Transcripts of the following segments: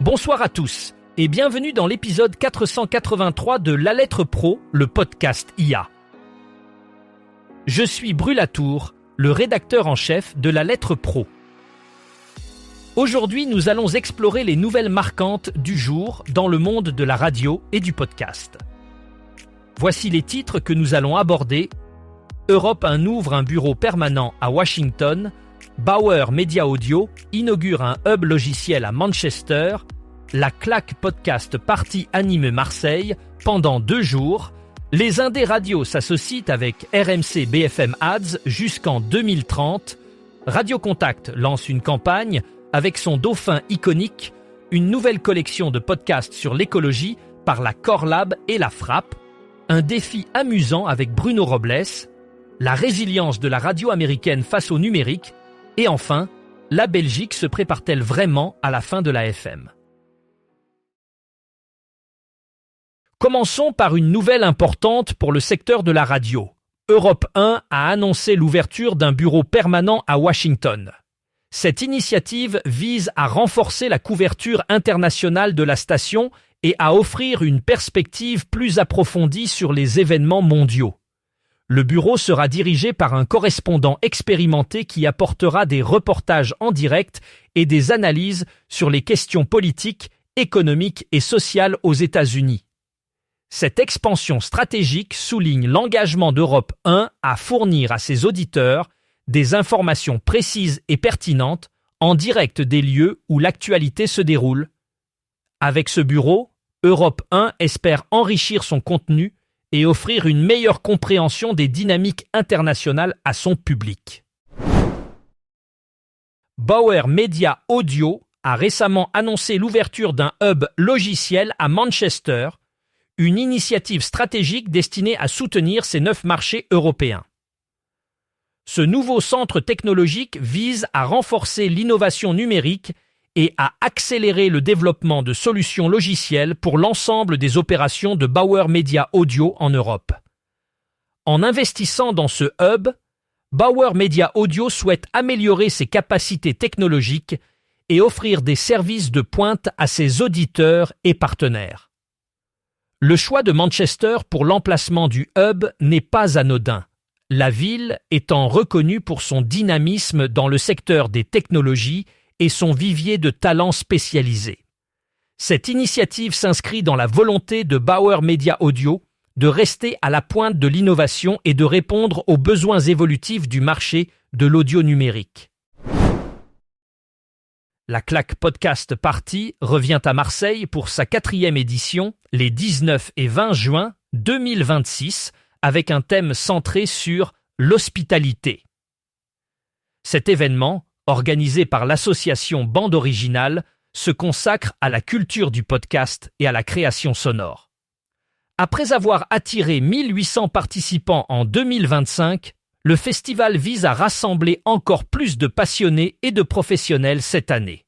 Bonsoir à tous et bienvenue dans l'épisode 483 de La Lettre Pro, le podcast IA. Je suis Brulatour, le rédacteur en chef de La Lettre Pro. Aujourd'hui, nous allons explorer les nouvelles marquantes du jour dans le monde de la radio et du podcast. Voici les titres que nous allons aborder. Europe 1 ouvre un bureau permanent à Washington. Bauer Media Audio inaugure un hub logiciel à Manchester. La Claque Podcast Party anime Marseille pendant 2 jours. Les indés radios s'associent avec RMC BFM Ads jusqu'en 2030. Radio Contact lance une campagne avec son dauphin iconique, une nouvelle collection de podcasts sur l'écologie par la Core Lab et la Frappe, un défi amusant avec Bruno Robles, la résilience de la radio américaine face au numérique, et enfin, la Belgique se prépare-t-elle vraiment à la fin de la FM? Commençons par une nouvelle importante pour le secteur de la radio. Europe 1 a annoncé l'ouverture d'un bureau permanent à Washington. Cette initiative vise à renforcer la couverture internationale de la station et à offrir une perspective plus approfondie sur les événements mondiaux. Le bureau sera dirigé par un correspondant expérimenté qui apportera des reportages en direct et des analyses sur les questions politiques, économiques et sociales aux États-Unis. Cette expansion stratégique souligne l'engagement d'Europe 1 à fournir à ses auditeurs des informations précises et pertinentes en direct des lieux où l'actualité se déroule. Avec ce bureau, Europe 1 espère enrichir son contenu et offrir une meilleure compréhension des dynamiques internationales à son public. Bauer Media Audio a récemment annoncé l'ouverture d'un hub logiciel à Manchester, une initiative stratégique destinée à soutenir ces 9 marchés européens. Ce nouveau centre technologique vise à renforcer l'innovation numérique et à accélérer le développement de solutions logicielles pour l'ensemble des opérations de Bauer Media Audio en Europe. En investissant dans ce hub, Bauer Media Audio souhaite améliorer ses capacités technologiques et offrir des services de pointe à ses auditeurs et partenaires. Le choix de Manchester pour l'emplacement du hub n'est pas anodin, la ville étant reconnue pour son dynamisme dans le secteur des technologies et son vivier de talents spécialisés. Cette initiative s'inscrit dans la volonté de Bauer Media Audio de rester à la pointe de l'innovation et de répondre aux besoins évolutifs du marché de l'audio numérique. La Claque Podcast Party revient à Marseille pour sa 4e édition les 19 et 20 juin 2026 avec un thème centré sur l'hospitalité. Cet événement, organisé par l'association Bande Originale, se consacre à la culture du podcast et à la création sonore. Après avoir attiré 1800 participants en 2025, le festival vise à rassembler encore plus de passionnés et de professionnels cette année.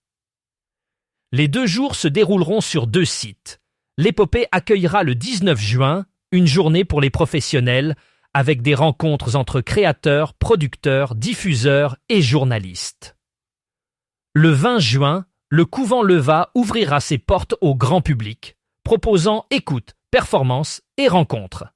Les 2 jours se dérouleront sur 2 sites. L'épopée accueillera le 19 juin, une journée pour les professionnels, avec des rencontres entre créateurs, producteurs, diffuseurs et journalistes. Le 20 juin, le Couvent Leva ouvrira ses portes au grand public, proposant écoute, performance et rencontres.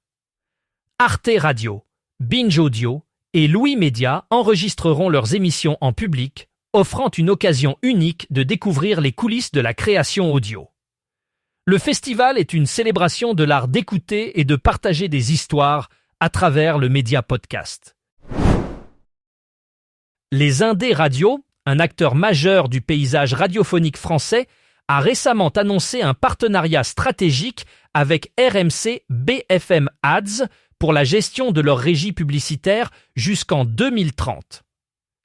Arte Radio, Binge Audio et Louis Média enregistreront leurs émissions en public, offrant une occasion unique de découvrir les coulisses de la création audio. Le festival est une célébration de l'art d'écouter et de partager des histoires à travers le média podcast. Les Indés Radio, un acteur majeur du paysage radiophonique français, a récemment annoncé un partenariat stratégique avec RMC BFM Ads pour la gestion de leur régie publicitaire jusqu'en 2030.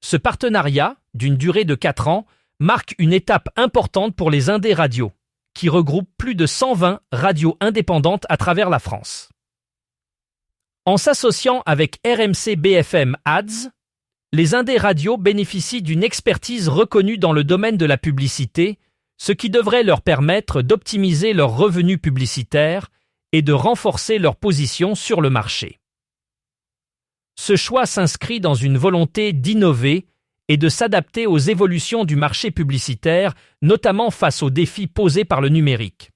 Ce partenariat, d'une durée de 4 ans, marque une étape importante pour les Indés Radio, qui regroupent plus de 120 radios indépendantes à travers la France. En s'associant avec RMC BFM Ads, les Indés Radio bénéficient d'une expertise reconnue dans le domaine de la publicité, ce qui devrait leur permettre d'optimiser leurs revenus publicitaires et de renforcer leur position sur le marché. Ce choix s'inscrit dans une volonté d'innover et de s'adapter aux évolutions du marché publicitaire, notamment face aux défis posés par le numérique.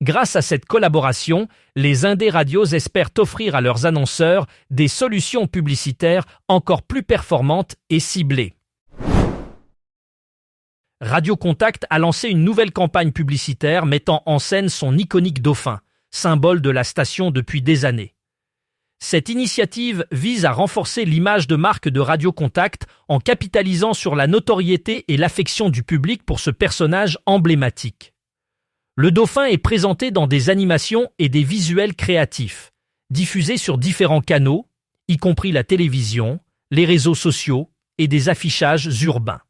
Grâce à cette collaboration, les indés radios espèrent offrir à leurs annonceurs des solutions publicitaires encore plus performantes et ciblées. Radio Contact a lancé une nouvelle campagne publicitaire mettant en scène son iconique dauphin, symbole de la station depuis des années. Cette initiative vise à renforcer l'image de marque de Radio Contact en capitalisant sur la notoriété et l'affection du public pour ce personnage emblématique. Le dauphin est présenté dans des animations et des visuels créatifs, diffusés sur différents canaux, y compris la télévision, les réseaux sociaux et des affichages urbains.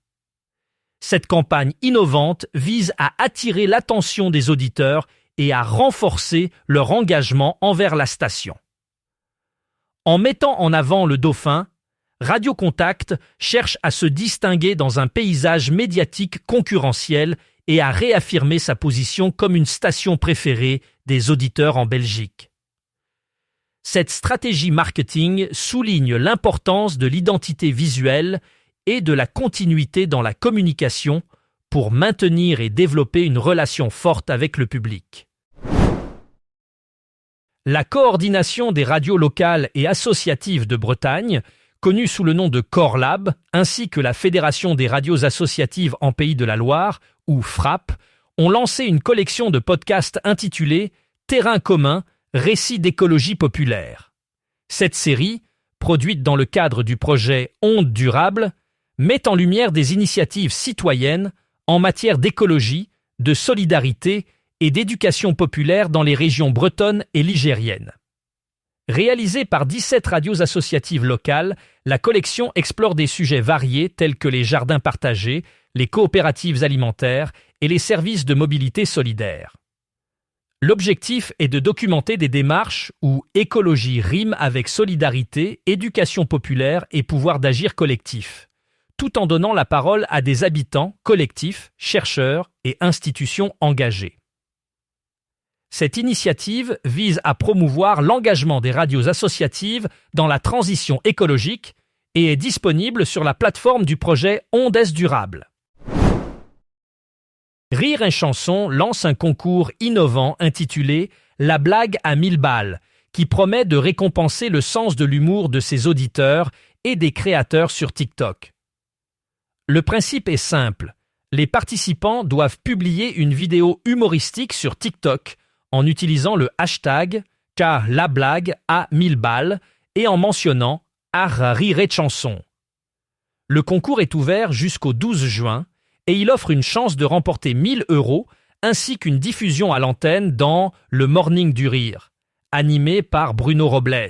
Cette campagne innovante vise à attirer l'attention des auditeurs et à renforcer leur engagement envers la station. En mettant en avant le dauphin, Radio Contact cherche à se distinguer dans un paysage médiatique concurrentiel et à réaffirmer sa position comme une station préférée des auditeurs en Belgique. Cette stratégie marketing souligne l'importance de l'identité visuelle et de la continuité dans la communication pour maintenir et développer une relation forte avec le public. La coordination des radios locales et associatives de Bretagne, connue sous le nom de Corlab, ainsi que la Fédération des radios associatives en Pays de la Loire, ou FRAP, ont lancé une collection de podcasts intitulée « Terrain commun, récits d'écologie populaire ». Cette série, produite dans le cadre du projet Ondes durables, met en lumière des initiatives citoyennes en matière d'écologie, de solidarité et d'éducation populaire dans les régions bretonnes et ligériennes. Réalisée par 17 radios associatives locales, la collection explore des sujets variés tels que les jardins partagés, les coopératives alimentaires et les services de mobilité solidaire. L'objectif est de documenter des démarches où écologie rime avec solidarité, éducation populaire et pouvoir d'agir collectif, tout en donnant la parole à des habitants, collectifs, chercheurs et institutions engagées. Cette initiative vise à promouvoir l'engagement des radios associatives dans la transition écologique et est disponible sur la plateforme du projet Ondes durables. Rire et Chanson lance un concours innovant intitulé « La blague à 1000 balles » qui promet de récompenser le sens de l'humour de ses auditeurs et des créateurs sur TikTok. Le principe est simple. Les participants doivent publier une vidéo humoristique sur TikTok en utilisant le hashtag car la blague à 1000 balles et en mentionnant Rire et Chanson. Le concours est ouvert jusqu'au 12 juin et il offre une chance de remporter 1 000 € ainsi qu'une diffusion à l'antenne dans Le Morning du Rire, animé par Bruno Robles.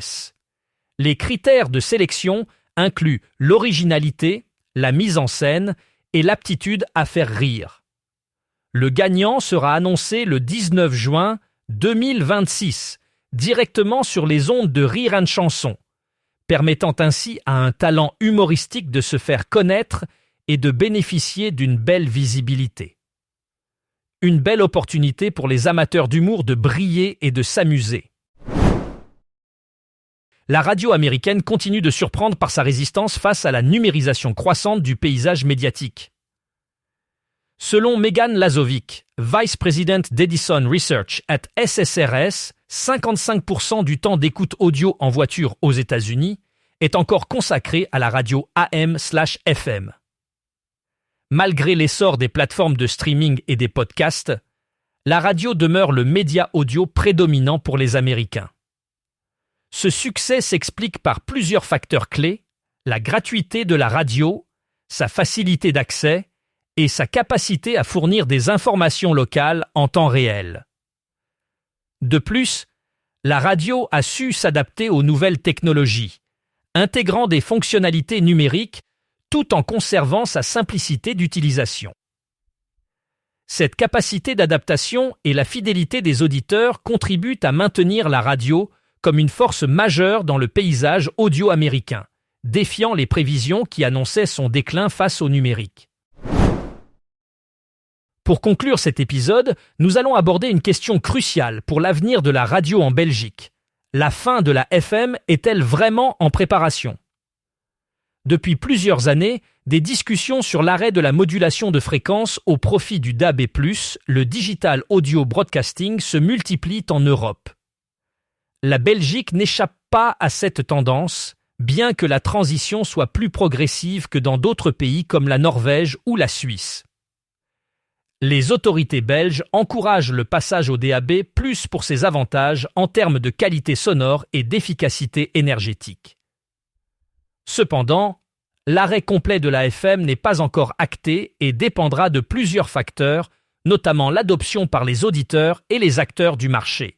Les critères de sélection incluent l'originalité, la mise en scène et l'aptitude à faire rire. Le gagnant sera annoncé le 19 juin 2026, directement sur les ondes de Rire et Chanson, permettant ainsi à un talent humoristique de se faire connaître et de bénéficier d'une belle visibilité. Une belle opportunité pour les amateurs d'humour de briller et de s'amuser. La radio américaine continue de surprendre par sa résistance face à la numérisation croissante du paysage médiatique. Selon Megan Lazovic, Vice President d'Edison Research at SSRS, 55% du temps d'écoute audio en voiture aux États-Unis est encore consacré à la radio AM/FM. Malgré l'essor des plateformes de streaming et des podcasts, la radio demeure le média audio prédominant pour les Américains. Ce succès s'explique par plusieurs facteurs clés, la gratuité de la radio, sa facilité d'accès et sa capacité à fournir des informations locales en temps réel. De plus, la radio a su s'adapter aux nouvelles technologies, intégrant des fonctionnalités numériques tout en conservant sa simplicité d'utilisation. Cette capacité d'adaptation et la fidélité des auditeurs contribuent à maintenir la radio comme une force majeure dans le paysage audio américain, défiant les prévisions qui annonçaient son déclin face au numérique. Pour conclure cet épisode, nous allons aborder une question cruciale pour l'avenir de la radio en Belgique. La fin de la FM est-elle vraiment en préparation ? Depuis plusieurs années, des discussions sur l'arrêt de la modulation de fréquence au profit du DAB+, le Digital Audio Broadcasting, se multiplient en Europe. La Belgique n'échappe pas à cette tendance, bien que la transition soit plus progressive que dans d'autres pays comme la Norvège ou la Suisse. Les autorités belges encouragent le passage au DAB+ pour ses avantages en termes de qualité sonore et d'efficacité énergétique. Cependant, l'arrêt complet de la FM n'est pas encore acté et dépendra de plusieurs facteurs, notamment l'adoption par les auditeurs et les acteurs du marché.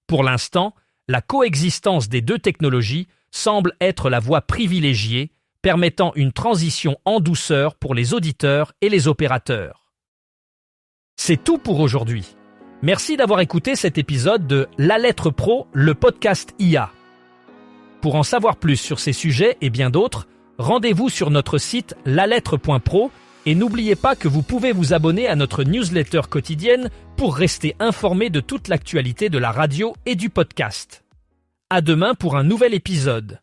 Pour l'instant, la coexistence des deux technologies semble être la voie privilégiée, permettant une transition en douceur pour les auditeurs et les opérateurs. C'est tout pour aujourd'hui. Merci d'avoir écouté cet épisode de La Lettre Pro, le podcast IA. Pour en savoir plus sur ces sujets et bien d'autres, rendez-vous sur notre site lalettre.pro et n'oubliez pas que vous pouvez vous abonner à notre newsletter quotidienne pour rester informé de toute l'actualité de la radio et du podcast. À demain pour un nouvel épisode.